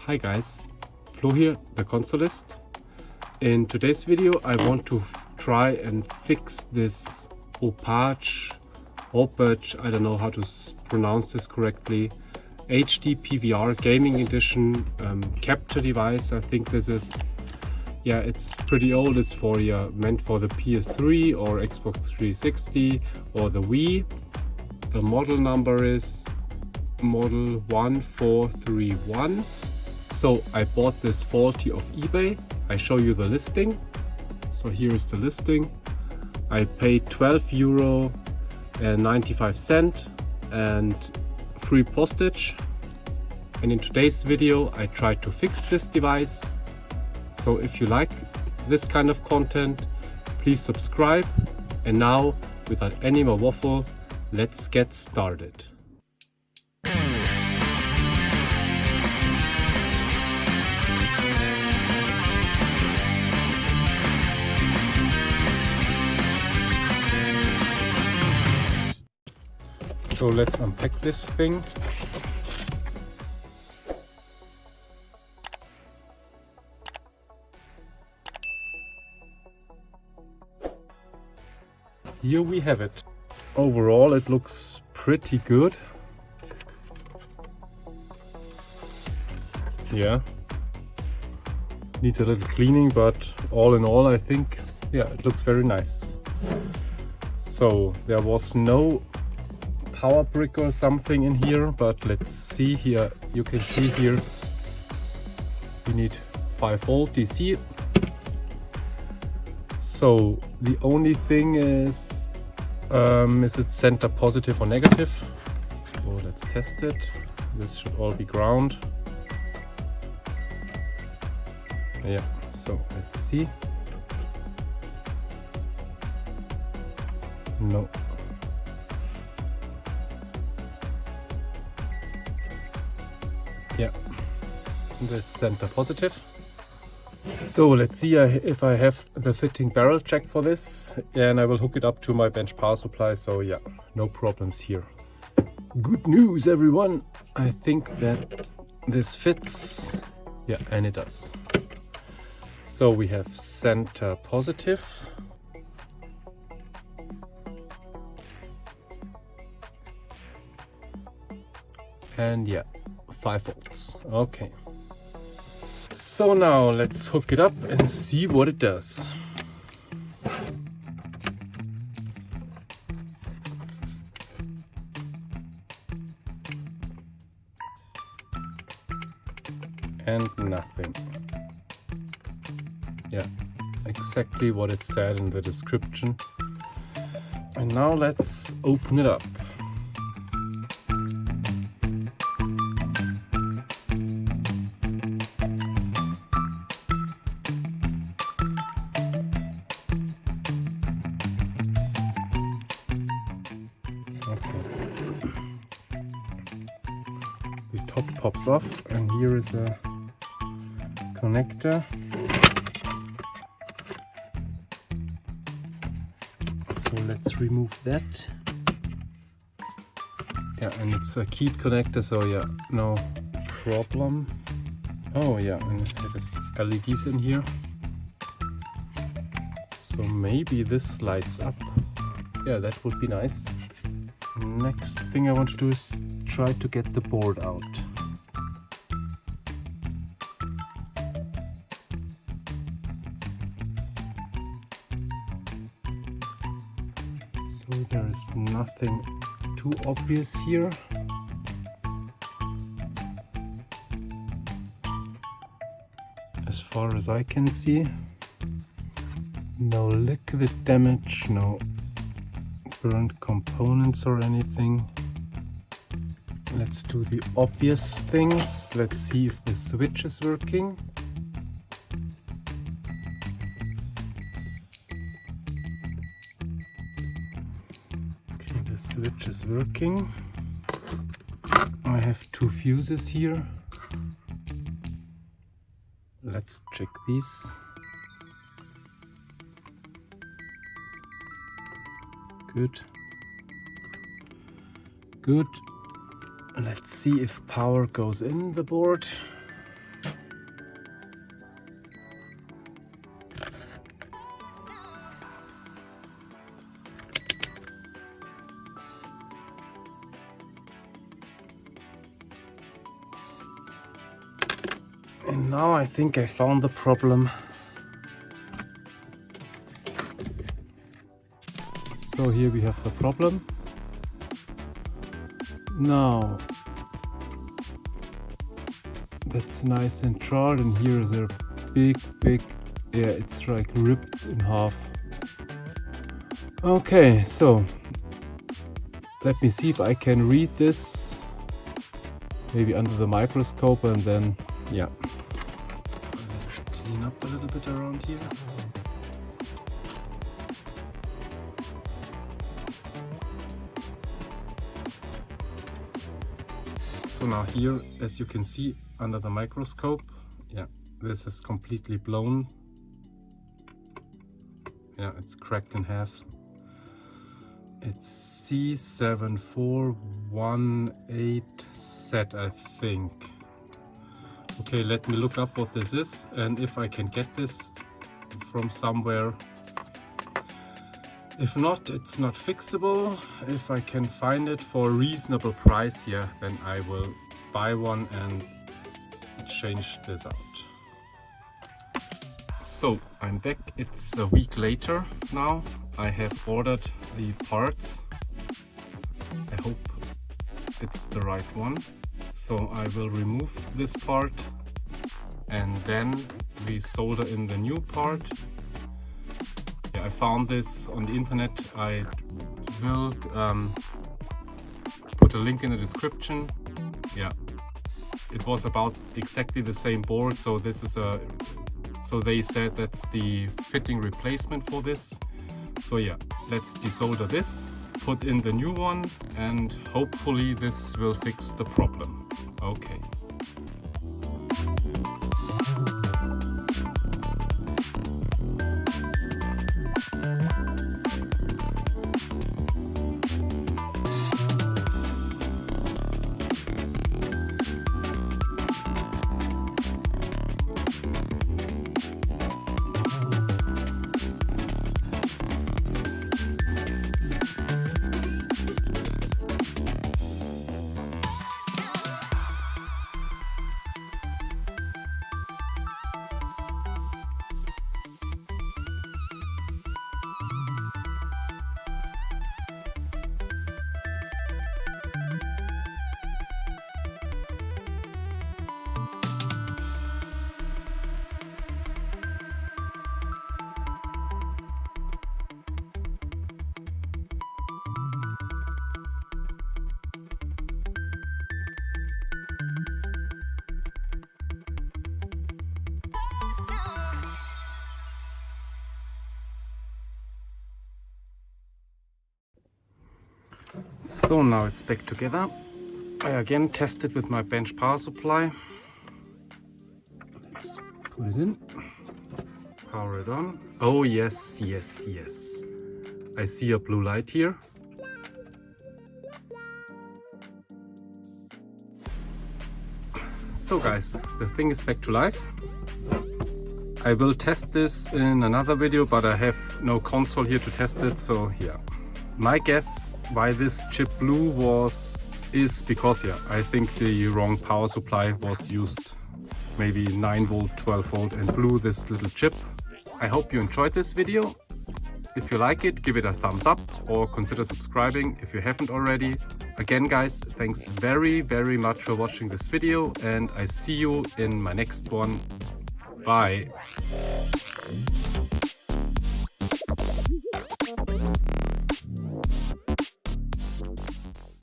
Hi guys, Flo here, the consolist. In today's video I want to try and fix this Hauppauge, I don't know how to pronounce this correctly, HD PVR gaming edition capture device. I think this is, yeah, it's pretty old. It's meant for the PS3 or Xbox 360 or the Wii. The model number is model 1431. So I bought this faulty off eBay. I show you the listing. So here is the listing. I paid €12.95 and free postage. And in today's video I tried to fix this device. So if you like this kind of content, please subscribe. And now, without any more waffle, let's get started. So let's unpack this thing. Here we have it. Overall it looks pretty good. Yeah, needs a little cleaning, but all in all I think, yeah, it looks very nice. So there was no power brick or something in here, but let's see here. You can see here we need 5V DC. So the only thing is it center positive or negative? So let's test it. This should all be ground. Yeah, so let's see. No. Yeah, this center positive. So let's see if I have the fitting barrel jack for this, and I will hook it up to my bench power supply. So yeah, no problems here. Good news, everyone. I think that this fits. Yeah, and it does. So we have center positive. And yeah, 5V. Okay. So now let's hook it up and see what it does. And nothing. Yeah, exactly what it said in the description. And now let's open it up. The top pops off, and here is a connector. So let's remove that. Yeah, and it's a keyed connector, so yeah, no problem. Oh yeah, and it has LEDs in here. So maybe this lights up. Yeah, that would be nice. Next thing I want to do is try to get the board out. So there is nothing too obvious here. As far as I can see, no liquid damage, no burnt components or anything. Let's do the obvious things. Let's see if the switch is working. Okay, the switch is working. I have two fuses here. Let's check these. Good. Good. Let's see if power goes in the board. And now I think I found the problem. So here we have the problem. Now that's nice and charred, and here is a big, yeah, it's like ripped in half. Okay, so let me see if I can read this, maybe under the microscope, and then, yeah. Let's clean up a little bit around here. So now here, as you can see under the microscope, yeah, this is completely blown. Yeah, it's cracked in half. It's C7418Z, I think. Okay, let me look up what this is, and if I can get this from somewhere. If not, it's not fixable. If I can find it for a reasonable price here, then I will buy one and change this out. So I'm back. It's a week later now. I have ordered the parts. I hope it's the right one. So I will remove this part and then we solder in the new part. Yeah, I found this on the internet. I will put a link in the description. Yeah, it was about exactly the same board. So this is a, so they said that's the fitting replacement for this. So yeah, let's desolder this, put in the new one, and hopefully this will fix the problem. Okay. So now it's back together. I again tested with my bench power supply. Let's put it in, power it on. Oh yes, yes, yes. I see a blue light here. So guys, the thing is back to life. I will test this in another video, but I have no console here to test it, so yeah. My guess why this chip blew is because, yeah, I think the wrong power supply was used, maybe 9 volt, 12 volt, and blew this little chip. I hope you enjoyed this video. If you like it, give it a thumbs up or consider subscribing if you haven't already. Again guys, thanks very, very much for watching this video, and I see you in my next one. Bye.